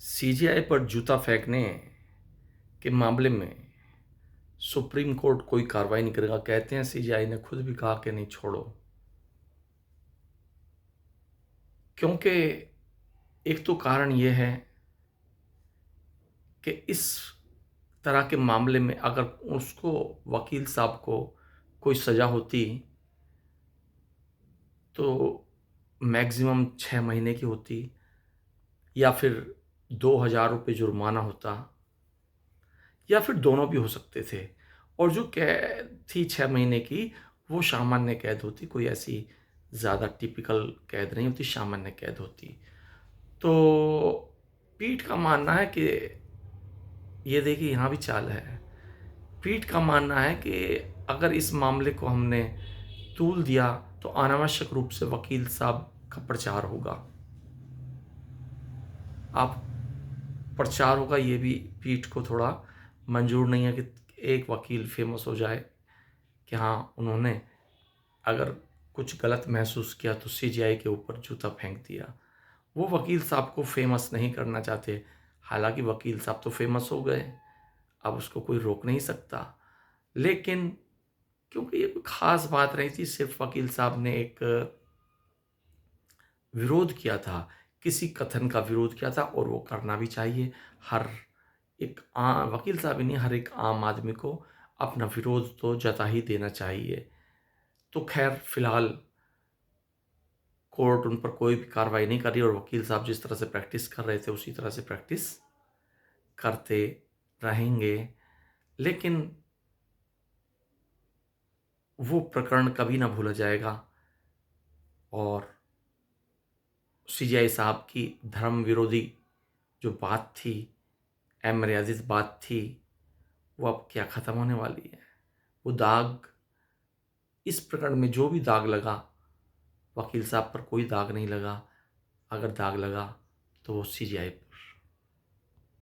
CJI पर जूता फेंकने के मामले में सुप्रीम कोर्ट कोई कार्रवाई नहीं करेगा। कहते हैं सीजेआई ने खुद भी कहा कि नहीं छोड़ो, क्योंकि एक तो कारण यह है कि इस तरह के मामले में अगर उसको वकील साहब को कोई सज़ा होती तो मैक्सिमम 6 महीने की होती, या फिर 2,000 रुपये जुर्माना होता, या फिर दोनों भी हो सकते थे। और जो कैद थी 6 महीने की, वो सामान्य कैद होती, कोई ऐसी ज़्यादा टिपिकल कैद नहीं होती, सामान्य कैद होती। तो पीठ का मानना है कि ये देखिए यहाँ भी चाल है। पीठ का मानना है कि अगर इस मामले को हमने तूल दिया तो अनावश्यक रूप से वकील साहब का प्रचार होगा। आप प्रचार होगा, ये भी पीठ को थोड़ा मंजूर नहीं है कि एक वकील फेमस हो जाए कि हाँ, उन्होंने अगर कुछ गलत महसूस किया तो सीजेआई के ऊपर जूता फेंक दिया। वो वकील साहब को फेमस नहीं करना चाहते। हालांकि वकील साहब तो फेमस हो गए, अब उसको कोई रोक नहीं सकता। लेकिन क्योंकि ये कोई खास बात नहीं थी, सिर्फ वकील साहब ने एक विरोध किया था, किसी कथन का विरोध किया था, और वो करना भी चाहिए। हर एक आम वकील साहब ही नहीं, हर एक आम आदमी को अपना विरोध तो जता ही देना चाहिए। तो खैर फिलहाल कोर्ट उन पर कोई भी कार्रवाई नहीं कर रही, और वकील साहब जिस तरह से प्रैक्टिस कर रहे थे उसी तरह से प्रैक्टिस करते रहेंगे। लेकिन वो प्रकरण कभी ना भूला जाएगा, और सीजेआई साहब की धर्म विरोधी जो बात थी, अमर्यादित बात थी, वो अब क्या ख़त्म होने वाली है। वो दाग, इस प्रकरण में जो भी दाग लगा, वकील साहब पर कोई दाग नहीं लगा। अगर दाग लगा तो वो सीजेआई